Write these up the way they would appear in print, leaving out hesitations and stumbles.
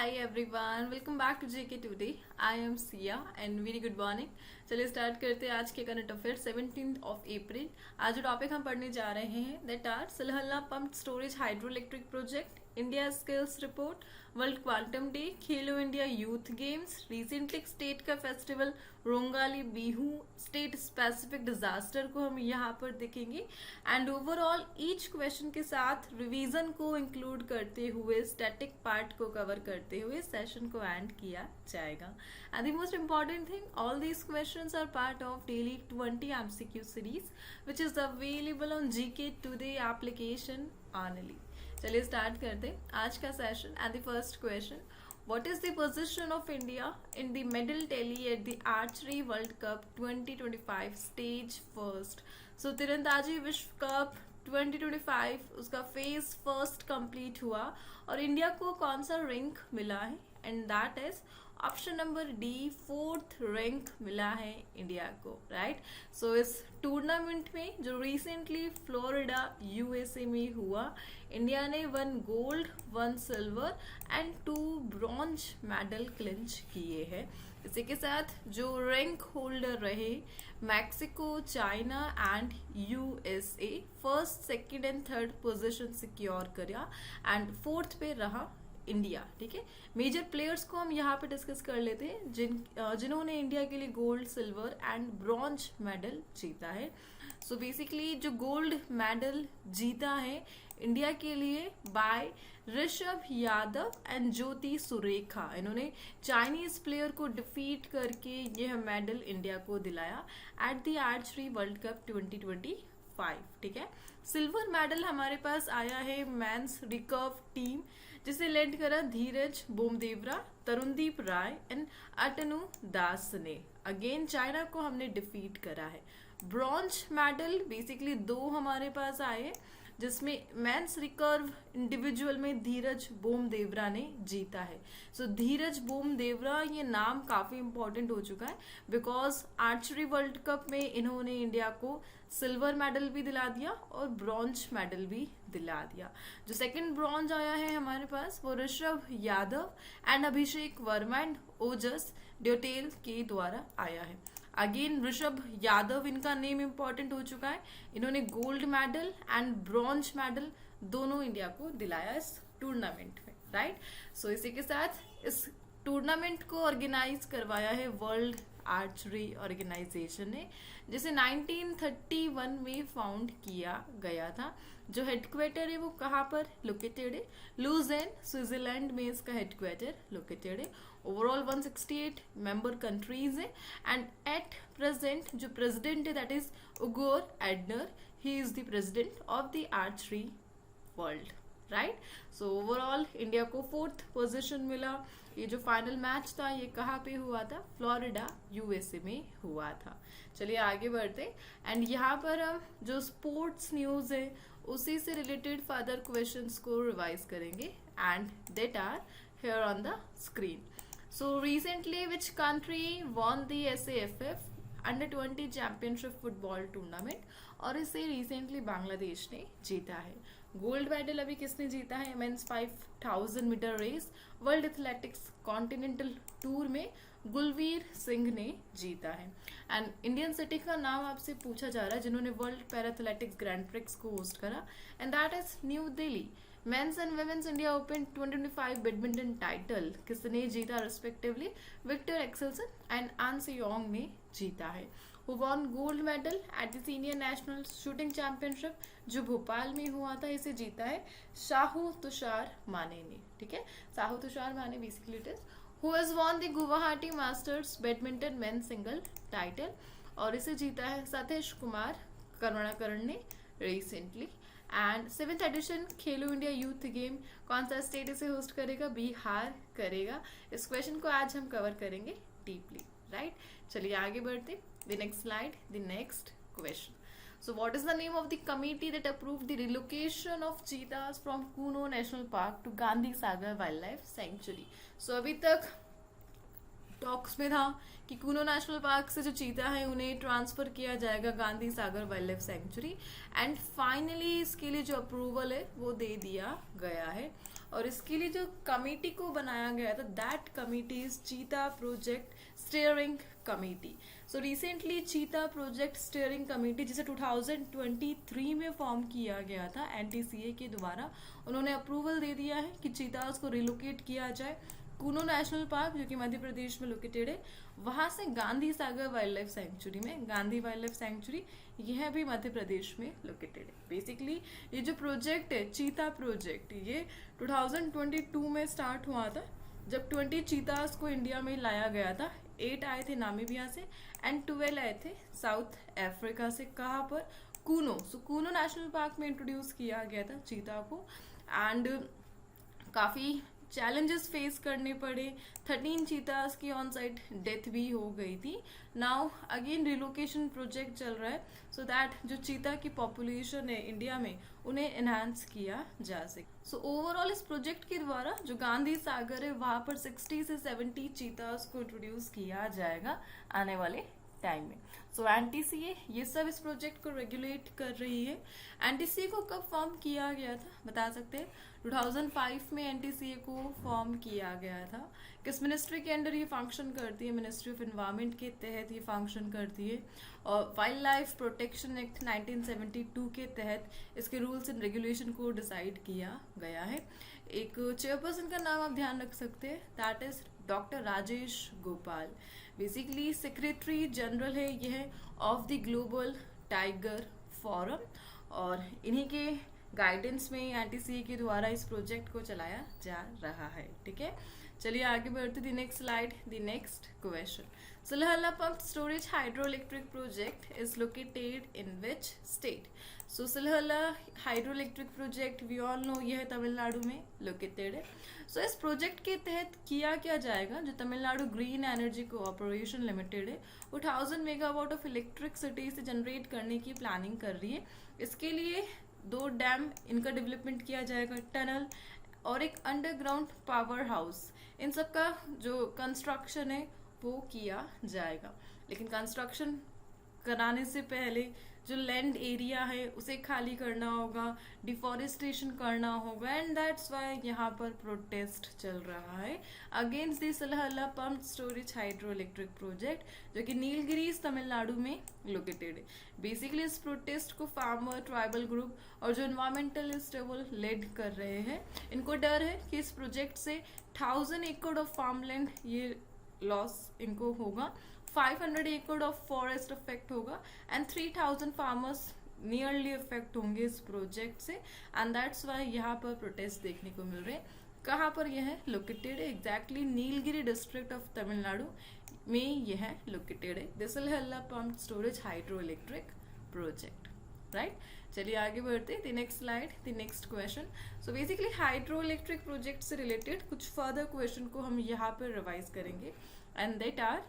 Hi everyone, welcome back to JK Today. I am Sia and very good morning. चलिए start करते हैं आज के करंट अफेयर 17 अप्रैल। आज जो टॉपिक हम पढ़ने जा रहे हैं that are Salhalla pumped storage hydro electric project, India skills report, world quantum day, Khelo India youth games, recently state का festival Rongali Bihu, state specific disaster को हम यहाँ पर देखेंगे एंड ओवरऑल ईच क्वेश्चन के साथ रिवीजन को इंक्लूड करते हुए स्टैटिक पार्ट को कवर करते हुए सेशन को एंड किया जाएगा। And the most important thing, all these questions are part of daily 20 MCQ series which is available on GK today application only. चलिए स्टार्ट करते हैं आज का session and the first question, what is the position of India in the medal tally at the Archery World Cup 2025 stage first? So तीरंदाजी विश्व cup 2025 उसका phase first complete हुआ और इंडिया को कौन सा रैंक मिला है and that is option number D, 4th rank मिला है इंडिया को, राइट। सो इस टूर्नामेंट में जो रिसेंटली फ्लोरिडा यूएसए में हुआ, इंडिया ने 1 gold 1 silver and 2 bronze medal clinch किए हैं। इसी के साथ जो रैंक होल्डर रहे Mexico, China and USA, first second and third position secure करा एंड 4th पे रहा इंडिया। ठीक है, मेजर प्लेयर्स को हम यहाँ पे डिस्कस कर लेते हैं जिन्होंने इंडिया के लिए gold, silver and bronze medal जीता है। सो बेसिकली जो गोल्ड मेडल जीता है इंडिया के लिए बाय ऋषभ यादव एंड ज्योति सुरेखा, इन्होंने चाइनीज प्लेयर को डिफीट करके यह मेडल इंडिया को दिलाया at the archery world cup 2025। ठीक है, सिल्वर मेडल हमारे पास आया है मेंस रिकर्व टीम जिसे लेड करा धीरज बोमदेवरा, तरुणदीप राय एंड अटनु दास ने। अगेन चाइना को हमने डिफीट करा है। ब्रॉन्ज मेडल बेसिकली 2 हमारे पास आए जिसमें मेंस रिकर्व इंडिविजुअल में धीरज बोमदेवरा ने जीता है। सो धीरज बोमदेवरा ये नाम काफी इंपॉर्टेंट हो चुका है बिकॉज आर्चरी वर्ल्ड कप में इन्होंने इंडिया को सिल्वर मेडल भी दिला दिया और ब्रॉन्ज मेडल भी दिला दिया। जो सेकंड ब्रॉन्ज आया है हमारे पास वो ऋषभ यादव एंड अभिषेक वर्मा एंड ओजस ड्योटेल के द्वारा आया है। अगेन ऋषभ यादव, इनका नेम इंपॉर्टेंट हो चुका है, इन्होंने gold medal and bronze medal दोनों इंडिया को दिलाया इस टूर्नामेंट में, राइट। सो इसी के साथ इस टूर्नामेंट को ऑर्गेनाइज करवाया है वर्ल्ड आर्चरी ऑर्गेनाइजेशन ने, जिसे 1931 में फाउंड किया गया था। जो हेडक्वार्टर है वो कहाँ पर लोकेटेड है? लुज़ेर्न, स्विट्जरलैंड में इसका हेडक्वार्टर लोकेटेड है। ओवरऑल 168 मेंबर कंट्रीज है एंड एट प्रेजेंट जो प्रेसिडेंट है that is Ugur Erdener, he is the president of the archery world, right. So overall India को 4th पोजीशन मिला। ये जो फाइनल मैच था ये कहाँ पे हुआ था? फ्लोरिडा यूएसए में हुआ था। चलिए आगे बढ़ते एंड यहाँ पर हम जो स्पोर्ट्स न्यूज है उसी से रिलेटेड फर्दर क्वेश्चंस को रिवाइज करेंगे and that are here on the screen. So recently which country won the SAFF under 20 championship football tournament, और इसे रिसेंटली बांग्लादेश ने जीता है। गोल्ड मेडल अभी किसने जीता है? Men's 5000 metre race world athletics continental tour में गुलवीर सिंह ने जीता है। एंड इंडियन सिटी का नाम आपसे पूछा जा रहा है जिन्होंने world para athletics grand prix को होस्ट करा and that is New Delhi. Men's and women's India open 2025 badminton title किसने जीता रिस्पेक्टिवली? विक्टर एक्सेल्सन एंड आन सेयोंग ने जीता है। Who won gold medal at the senior national shooting championship जो भोपाल में हुआ था, इसे जीता है शाहू तुषार माने ने। ठीक है, शाहू तुषार माने basically it is who has won the Guwahati masters badminton men single title, और इसे जीता है सतीश कुमार करुणाकरण ने recently. And 7th addition Khelo India youth game कौन सा स्टेट इसे होस्ट करेगा? बिहार करेगा। इस क्वेश्चन को आज हम कवर करेंगे डीपली, राइट। चलिए आगे बढ़ते, the next slide, the next question. So what is the name of the committee that approved the relocation of cheetahs from Kuno National Park to Gandhi Sagar Wildlife Sanctuary? So अभी तक talks में था कि Kuno national park से जो चीता है उन्हें ट्रांसफर किया जाएगा Gandhi Sagar wildlife sanctuary and finally इसके लिए जो अप्रूवल है वो दे दिया गया है। और इसके लिए जो कमेटी को बनाया गया था, दैट कमेटी इज चीता project steering committee. So recently चीता प्रोजेक्ट स्टीयरिंग कमेटी, जिसे 2023 में फॉर्म किया गया था एनटीसीए के द्वारा, उन्होंने अप्रूवल दे दिया है कि चीतास को रिलोकेट किया जाए कूनो नेशनल पार्क, जो कि मध्य प्रदेश में लोकेटेड है, वहां से Gandhi Sagar wildlife century में. गांधी वाइल्ड लाइफ सेंचुरी यह भी मध्य प्रदेश में लोकेटेड है. बेसिकली ये जो प्रोजेक्ट है चीता प्रोजेक्ट, ये 2022 में स्टार्ट हुआ था, जब 20 चीतास को इंडिया में लाया गया था. 8 आए थे नामीबिया से एंड 12 आए थे साउथ अफ्रीका से. कहाँ पर? कूनो. सो कूनो नेशनल पार्क में इंट्रोड्यूस किया गया था चीता को एंड काफ़ी चैलेंजेस फेस करने पड़े. 13 चीतास की ऑन साइट डेथ भी हो गई थी. नाउ अगेन रिलोकेशन प्रोजेक्ट चल रहा है सो दैट जो चीता की पॉपुलेशन है इंडिया में उन्हें एनहांस किया जा सके. सो ओवरऑल इस प्रोजेक्ट के द्वारा जो गांधी सागर है वहां पर 60 से 70 चीतास को इंट्रोड्यूस किया जाएगा आने वाले टाइम में. सो एनटीसीए ये सब इस प्रोजेक्ट को रेगुलेट कर रही है. एनटीसीए को कब फॉर्म किया गया था बता सकते हैं? 2005 में एनटीसीए को फॉर्म किया गया था. किस मिनिस्ट्री के अंडर ये फंक्शन करती है? मिनिस्ट्री ऑफ एनवायरनमेंट के तहत ये फंक्शन करती है. और वाइल्ड लाइफ प्रोटेक्शन एक्ट 1972 के तहत इसके रूल्स एंड रेगुलेशन को डिसाइड किया गया है. एक चेयरपर्सन का नाम आप ध्यान रख सकते हैं, that is doctor Rajesh Gopal. Basically secretary general है यह of the global tiger forum, और इन्हीं के गाइडेंस में एनटीसीए के द्वारा इस प्रोजेक्ट को चलाया जा रहा है. ठीक है, चलिए आगे बढ़ते. The next slide, the next question. Salhalla pump storage hydro electric project is located in which state? So Salhalla hydro electric project we all know यह तमिलनाडु में लोकेटेड है. सो इस प्रोजेक्ट के तहत किया क्या जाएगा? जो Tamil Nadu green energy cooperation limited है वो 1000 मेगावाट ऑफ इलेक्ट्रिसिटी से जनरेट करने की प्लानिंग कर रही है. इसके लिए 2 डैम इनका डेवलपमेंट किया जाएगा, टनल और एक अंडरग्राउंड पावर हाउस. इन सब का जो कंस्ट्रक्शन है वो किया जाएगा. लेकिन कंस्ट्रक्शन कराने से पहले जो लैंड एरिया है उसे खाली करना होगा, डिफॉरेस्टेशन करना होगा, एंड दैट्स वाई यहाँ पर प्रोटेस्ट चल रहा है against the Salhalla pump storage hydro electric project, जो कि नीलगिरीज तमिलनाडु में लोकेटेड है. बेसिकली इस प्रोटेस्ट को फार्मर, ट्राइबल ग्रुप और जो इन्वायरमेंटलिस्ट है वो लीड कर रहे हैं. इनको डर है कि इस प्रोजेक्ट से 1000 एकड़ ऑफ फार्मलैंड ये लॉस इनको होगा, 500 एकड़ ऑफ फॉरेस्ट अफेक्ट होगा एंड 3000 फार्मर्स नियरली अफेक्ट होंगे इस प्रोजेक्ट से. एंड दैट्स वाई यहाँ पर प्रोटेस्ट देखने को मिल रहे हैं. कहाँ पर यह है लोकेटेड है? Exactly Nilgiri district of Tamil Nadu में यह लोकेटेड है, the Salhalla pump storage hydro electric project. Right, चलिए आगे बढ़ते. The next slide, the next question. So basically hydro electric project से रिलेटेड कुछ फर्दर क्वेश्चन को हम यहाँ पर रिवाइज करेंगे and that are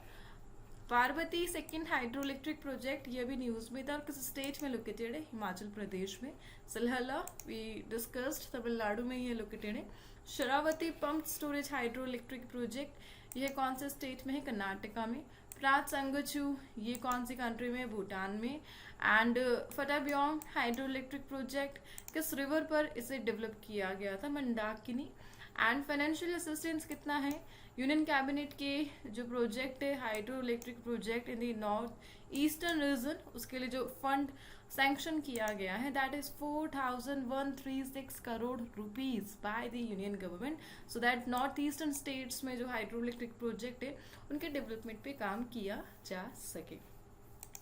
Parvati second hydro electric project. ये भी न्यूज में था और किस स्टेट में लोकेटेड है? हिमाचल प्रदेश में. सलहल्ला वी डिस्कस्ड तमिलनाडु में ये लोकेटेड है. Sharavati pump storage hydro electric project यह कौन से स्टेट में है? कर्नाटका में. प्रात संगचू ये कौन सी कंट्री में? भूटान में. एंड फटाब्योंग हाइड्रो इलेक्ट्रिक प्रोजेक्ट किस रिवर पर इसे डेवलप किया गया था? मंदाकिनी. एंड फाइनेंशियल असिस्टेंस कितना है? यूनियन कैबिनेट के जो प्रोजेक्ट है hydro electric project in the north eastern region, उसके लिए जो फंड सैंक्शन किया गया है that is 4136 crore rupees by the union government, so that north eastern states में जो हाइड्रो इलेक्ट्रिक प्रोजेक्ट है उनके डेवलपमेंट पे काम किया जा सके.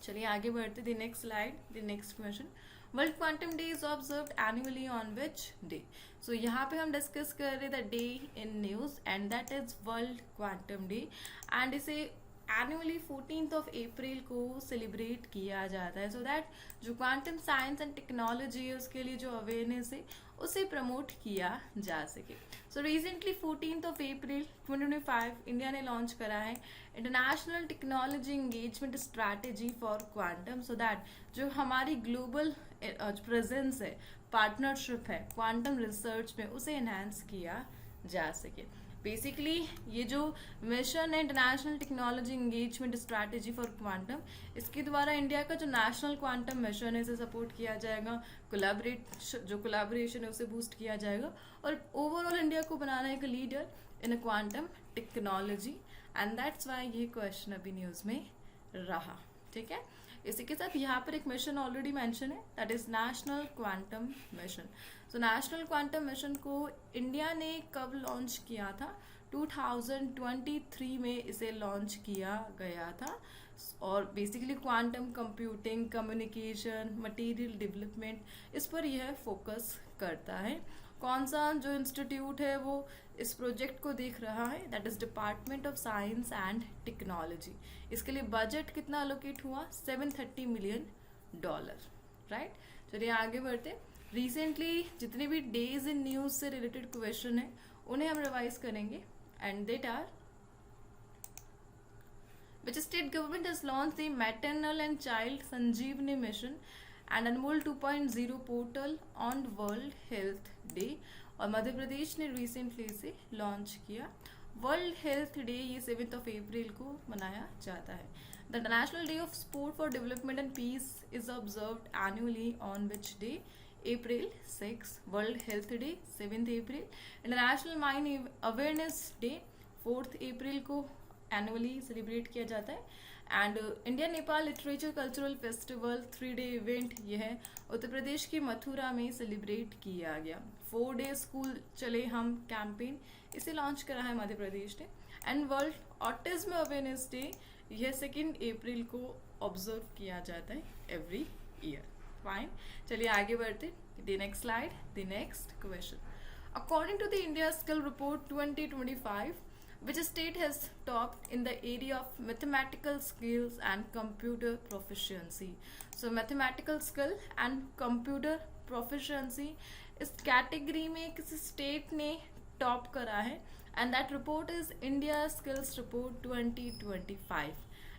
चलिए आगे बढ़ते. The next slide, the next question. World quantum day is observed annually on which day? So यहाँ पे हम डिस्कस कर रहे the day in news and that is world quantum day. And इसे एनुअली 14th of April को celebrate किया जाता है, सो दैट जो क्वांटम साइंस एंड टेक्नोलॉजी है उसके लिए जो अवेयरनेस है उसे प्रमोट किया जा सके. So recently 14th of April 2025 India ने लॉन्च करा है international technology engagement strategy for quantum, so that जो हमारी ग्लोबल प्रेजेंस है, पार्टनरशिप है क्वांटम रिसर्च में, उसे एनहांस किया जा सके। बेसिकली ये जो मिशन है international technology engagement strategy for quantum, इसके द्वारा इंडिया का जो नेशनल क्वांटम मिशन है इसे सपोर्ट किया जाएगा, कोलैबोरेशन है उसे बूस्ट किया जाएगा, और ओवरऑल इंडिया को बनाना है एक leader in quantum technology, and that's why ये क्वेश्चन अभी न्यूज में रहा। ठीक है, इसी के साथ यहाँ पर एक मिशन ऑलरेडी मेंशन है, that is national quantum mission. So national quantum mission को इंडिया ने कब लॉन्च किया था? 2023 में इसे लॉन्च किया गया था, और basically quantum computing, communication, material development, इस पर यह फोकस करता है। कौन सा जो इंस्टीट्यूट है वो इस प्रोजेक्ट को देख रहा है? That is department of science and technology. इसके लिए बजट कितना एलोकेट हुआ? $730 मिलियन, राइट। चलिए आगे बढ़ते। रिसेंटली जितने भी डेज इन न्यूज से रिलेटेड क्वेश्चन है उन्हें हम रिवाइज करेंगे, and that are: which state government has launched the maternal and child sanjeevani mission and Anmol 2.0 portal on world health day? और मध्य प्रदेश ने रिसेंटली इसे लॉन्च किया। वर्ल्ड हेल्थ डे ये 7 अप्रैल को मनाया जाता है। The national day of sport for development and peace is observed annually on which day? April 6. World health day 7 April. International mine awareness day 4 April को एनुअली सेलिब्रेट किया जाता है। And India Nepal literature cultural festival 3-day event यह उत्तर प्रदेश के मथुरा में celebrate किया गया। 4 day school चले हम कैंपेन, इसे लॉन्च करा है मध्य प्रदेश ने। And world autism awareness day यह 2 अप्रैल को ऑब्जर्व किया जाता है एवरी ईयर। फाइन, चलिए आगे बढ़ते। The next slide, the next question. According to the India skill report 2025, which state has topped in the area of mathematical skills and computer proficiency? So mathematical skill and computer proficiency इस category में किसी state ने top करा है, and that report is India Skills Report 2025,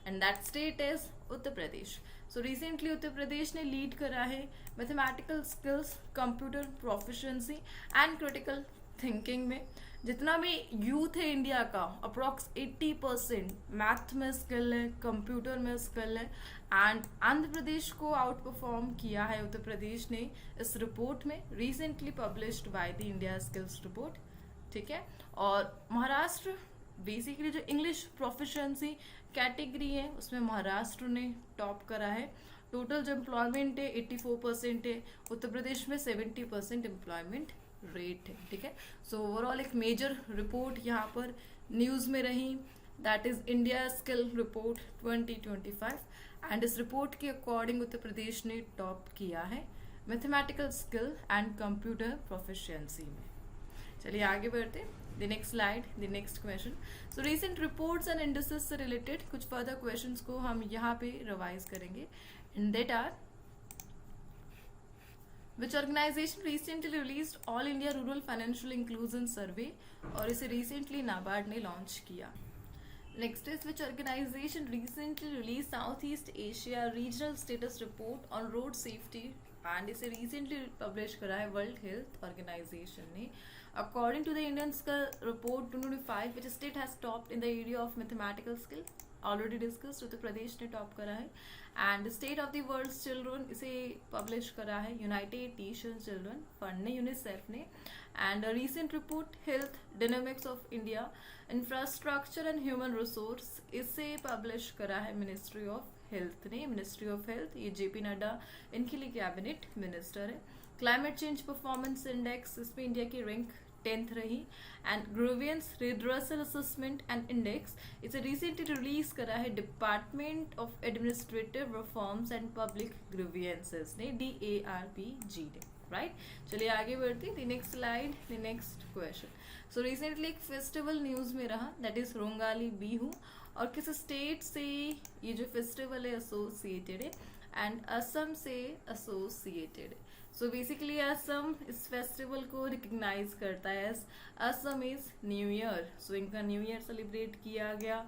and that state is Uttar Pradesh. So recently Uttar Pradesh ने lead करा है mathematical skills, computer proficiency and critical thinking में। जितना भी यूथ है इंडिया का, अप्रॉक्स 80% मैथ में स्किल है, कंप्यूटर में स्किल है, एंड आंध्र प्रदेश को आउट परफॉर्म किया है उत्तर प्रदेश ने इस रिपोर्ट में, recently published by the India skills report. ठीक है, और महाराष्ट्र बेसिकली जो इंग्लिश प्रोफिशिएंसी कैटेगरी है उसमें महाराष्ट्र ने टॉप करा है। टोटल जो एम्प्लॉयमेंट है 84% है, उत्तर प्रदेश में 70% एम्प्लॉयमेंट रेट है। ठीक है, सो ओवरऑल एक मेजर रिपोर्ट यहाँ पर न्यूज में रही, that is India skill report 2025, and इस रिपोर्ट के अकॉर्डिंग उत्तर प्रदेश ने टॉप किया है mathematical skill and computer proficiency में। चलिए आगे बढ़ते। The next slide, the next question. So recent reports and indices से रिलेटेड कुछ फर्दर क्वेश्चंस को हम यहाँ पे रिवाइज करेंगे, and that are: which organization recently released All India Rural Financial Inclusion Survey, और इसे रिसेंटली नाबार्ड ने लॉन्च किया। Next is which organization recently released South East Asia Regional Status Report on Road Safety, and इसे recently publish करा है world health organization ने। According to the Indian skill report 2025, which state has topped in the area of mathematical skill? Already discussed, Uttar Pradesh ने top करा है। And state of the world children इसे publish करा है United Nation children fund ने, UNICEF ने। And recent report health dynamics of India infrastructure and human resource, इसे publish करा है मिनिस्ट्री ऑफ हेल्थ ने। मिनिस्ट्री ऑफ हेल्थ ये जेपी नड्डा इनके लिए कैबिनेट मिनिस्टर है। क्लाइमेट चेंज परफॉर्मेंस इंडेक्स, इसमें इंडिया की रैंक 10th रही। And grievance redressal assessment and index, इसे रिसेंटली रिलीज करा है department of administrative reforms and public grievances ने, DARPG ने। राइट, चलिए आगे बढ़ते। The next slide, the next question. So recently एक फेस्टिवल न्यूज में रहा, दैट इज रोंगाली बिहू, और किस स्टेट से ये जो फेस्टिवल है एसोसिएटेड है? एंड असम से एसोसिएटेड है। सो बेसिकली असम इस फेस्टिवल को रिकग्नाइज करता है as Assam is new year. सो इनका न्यू ईयर सेलिब्रेट किया गया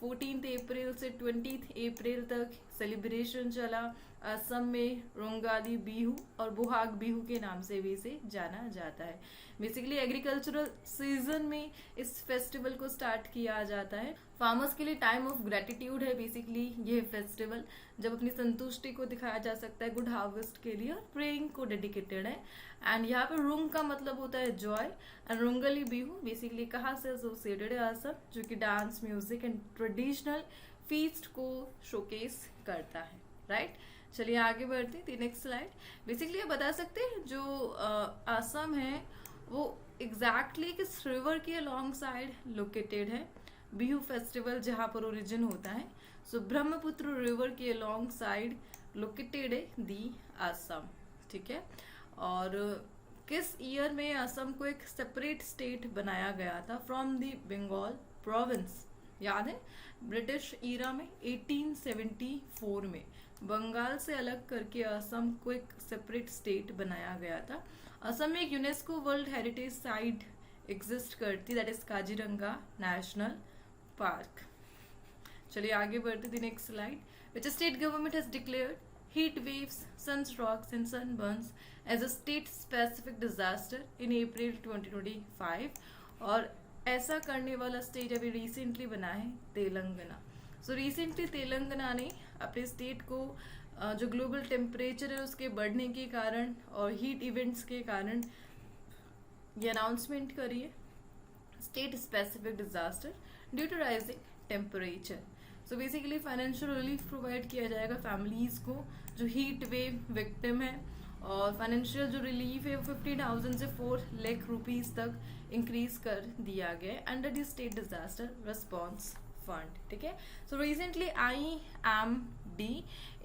14th अप्रैल से 20th अप्रैल तक सेलिब्रेशन चला असम में रोंगाली बिहू और बोहाग बिहू के नाम से भी इसे जाना जाता है। बेसिकली एग्रीकल्चरल सीजन में इस फेस्टिवल को स्टार्ट किया जाता है। फार्मर्स के लिए टाइम ऑफ ग्रेटिट्यूड है बेसिकली ये फेस्टिवल, जब अपनी संतुष्टि को दिखाया जा सकता है गुड हार्वेस्ट के लिए, और प्रेइंग को डेडिकेटेड है। एंड यहाँ पे रुंग का मतलब होता है joy, and Rongali Bihu basically कहाँ से एसोसिएटेड है, असम, जो कि dance, music and traditional feast को शोकेस करता है, राइट। चलिए आगे बढ़ते हैं। Next slide. बेसिकली ये बता सकते हैं जो असम है वो एग्जैक्टली किस रिवर के अलॉन्ग साइड लोकेटेड है। बिहू फेस्टिवल जहाँ पर ओरिजिन होता है, सो ब्रह्मपुत्र रिवर के अलॉन्ग साइड लोकेटेड है दी असम, ठीक है। और किस ईयर में असम को एक सेपरेट स्टेट बनाया गया था फ्रॉम दी बंगाल प्रोविंस, याद है, ब्रिटिश ईरा में 1874 में बंगाल से अलग करके असम को एक सेपरेट स्टेट बनाया गया था। असम में एक UNESCO world heritage site exist करती, that is Kaziranga national park. चलिए आगे बढ़ते थे। Next slide. Which state government has declared heat waves, sunstrokes and sunburns as a state specific disaster in April 2025, और ऐसा करने वाला स्टेट अभी रिसेंटली बना है तेलंगाना। सो रिसेंटली तेलंगाना ने अपने स्टेट को जो ग्लोबल टेम्परेचर है उसके बढ़ने के कारण और हीट इवेंट्स के कारण ये अनाउंसमेंट करी है, state specific disaster due to rising temperature. So basically financial relief provide किया जाएगा फैमिलीज को जो हीट वेव विक्टिम है, और फाइनेंशियल जो रिलीफ है वो 50,000 से 4 लाख रुपीज तक इंक्रीज कर दिया गया है under the state disaster response fund, ठीक है। सो रिसेंटली IMD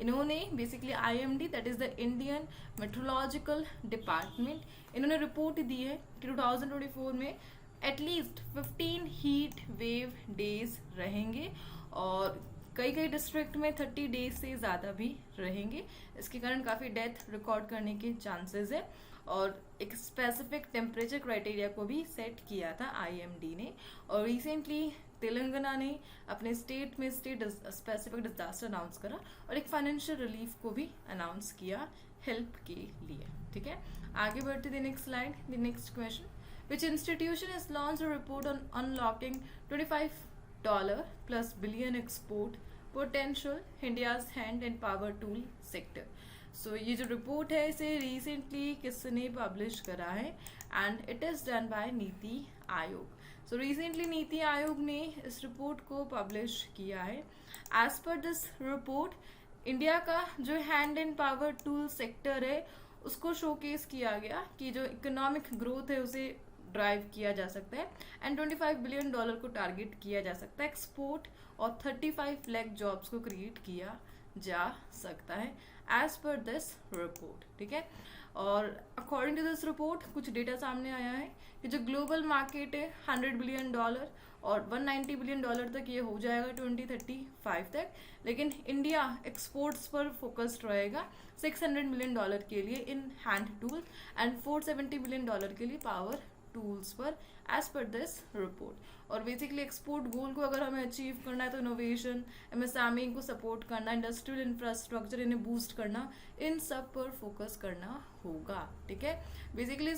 इन्होंने basically IMD that is the Indian meteorological department, इन्होंने रिपोर्ट दी है कि 2024 में एटलीस्ट 15 हीट वेव डेज रहेंगे, और कई कई डिस्ट्रिक्ट में 30 डेज से ज़्यादा भी रहेंगे। इसके कारण काफ़ी डेथ रिकॉर्ड करने के चांसेस है, और एक स्पेसिफिक टेम्परेचर क्राइटेरिया को भी सेट किया था IMD ने। और रिसेंटली तेलंगाना ने अपने स्टेट में स्टेट स्पेसिफिक डिजास्टर अनाउंस करा और एक फाइनेंशियल रिलीफ को भी अनाउंस किया हेल्प के लिए, ठीक है। आगे बढ़ते थे। Next slide. The next question, which institution is launch a report on unlocking $25+ billion export potential India's hand and power tool sector. So ये जो रिपोर्ट है इसे रिसेंटली किसने पब्लिश करा है, and it is done by NITI Aayog. So recently NITI Aayog ने इस report को पब्लिश किया है। As per this report India का जो hand and power tool sector है उसको शोकेस किया गया कि जो इकोनॉमिक ग्रोथ है उसे ड्राइव किया जा सकता है, एंड $25 बिलियन को टारगेट किया जा सकता है एक्सपोर्ट, और 35 लाख जॉब्स को क्रिएट किया जा सकता है एज पर दिस रिपोर्ट, ठीक है। और अकॉर्डिंग टू दिस रिपोर्ट कुछ डेटा सामने आया है कि जो ग्लोबल मार्केट है $100 बिलियन और $190 बिलियन तक ये हो जाएगा 2035 तक, लेकिन इंडिया एक्सपोर्ट्स पर फोकस्ड रहेगा $600 मिलियन के लिए in hand tool and $470 billion के लिए पावर टूल्स पर एज पर दिस रिपोर्ट। और बेसिकली एक्सपोर्ट गोल को अगर हमें अचीव करना है तो इनोवेशन, MSME को सपोर्ट करना, इंडस्ट्रियल इंफ्रास्ट्रक्चर इन्हें बूस्ट करना, इन सब पर फोकस करना होगा, ठीक है। बेसिकली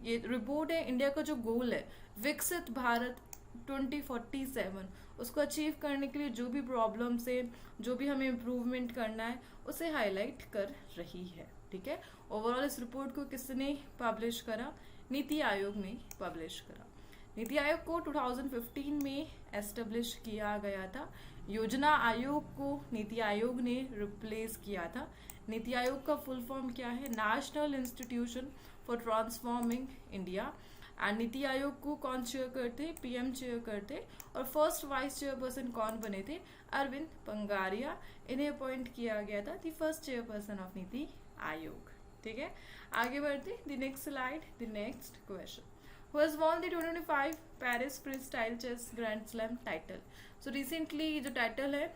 ये रिपोर्ट है इंडिया का जो गोल है विकसित भारत 2047, उसको अचीव करने के लिए जो भी प्रॉब्लम्स है, जो भी हमें इम्प्रूवमेंट करना है उसे हाईलाइट कर रही है, ठीक है। ओवरऑल इस रिपोर्ट को किसने पब्लिश करा, नीति आयोग ने पब्लिश करा। नीति आयोग को 2015 में एस्टेब्लिश किया गया था। योजना आयोग को नीति आयोग ने रिप्लेस किया था। नीति आयोग का फुल फॉर्म क्या है, national institution for transforming India. And NITI Aayog को कौन चेयर करते, PM चेयर करते, और फर्स्ट वाइस चेयरपर्सन कौन बने थे, अरविंद पंगारिया, इन्हें अपॉइंट किया गया था the first chairperson of NITI Aayog, ठीक है। आगे बढ़ते the next slide. The next question, who has won the 2025 Paris freestyle chess grand slam title. So recently जो टाइटल है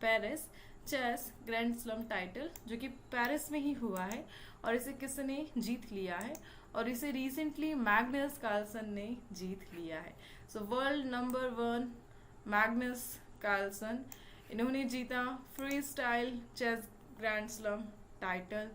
Paris chess grand slam title, जो कि पेरिस में ही हुआ है, और इसे किसने जीत लिया है, और इसे रिसेंटली मैग्नस कार्लसन ने जीत लिया है। So world number 1 Magnus Carlsen इन्होंने जीता freestyle chess grand slam title.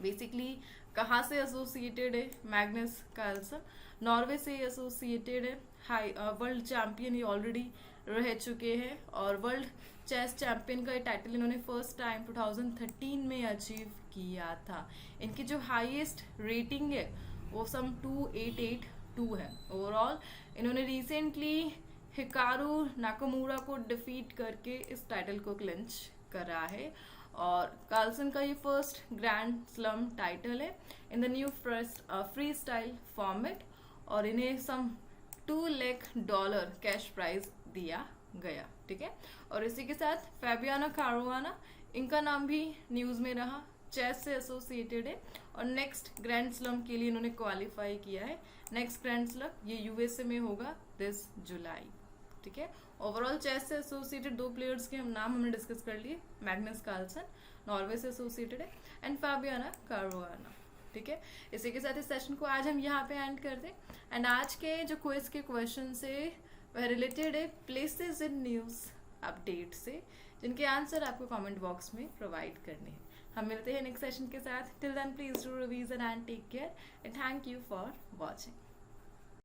Basically कहाँ से एसोसिएटेड है? मैग्नस कार्लसन, नॉर्वे से एसोसिएटेड है। हाई वर्ल्ड चैंपियन ये ऑलरेडी रह चुके हैं और वर्ल्ड चेस चैंपियन का ये टाइटल इन्होंने फर्स्ट टाइम 2013 में अचीव किया था। इनकी जो हाईएस्ट रेटिंग है वो सम 2882 है। ओवरऑल इन्होंने रिसेंटली हिकारू नाकामुरा को डिफीट करके इस टाइटल को क्लिंच करा है और कार्लसन का ये फर्स्ट ग्रैंड स्लम टाइटल है in the new free style format और इन्हें सम $2 लाख कैश प्राइज दिया गया। ठीक है, और इसी के साथ फैबियाना कारुआना, इनका नाम भी न्यूज में रहा, चेस से एसोसिएटेड है और नेक्स्ट ग्रैंड स्लम के लिए इन्होंने क्वालिफाई किया है। नेक्स्ट ग्रैंड स्लम ये यूएसए में होगा दिस जुलाई। ठीक है, ओवरऑल चेस से एसोसिएटेड दो प्लेयर्स के नाम हमने डिस्कस कर लिए, मैग्नस कार्लसन नॉर्वे से एसोसिएटेड है एंड फैबियाना कारुआना। ठीक है, इसी के साथ इस सेशन को आज हम यहाँ पे एंड कर दें एंड आज के जो क्विज के क्वेश्चन से वह रिलेटेड है प्लेसेस इन न्यूज अपडेट से, जिनके आंसर आपको कमेंट बॉक्स में प्रोवाइड करने हैं। हम मिलते हैं नेक्स्ट सेशन के साथ। Till then please do revision and take care and thank you for watching.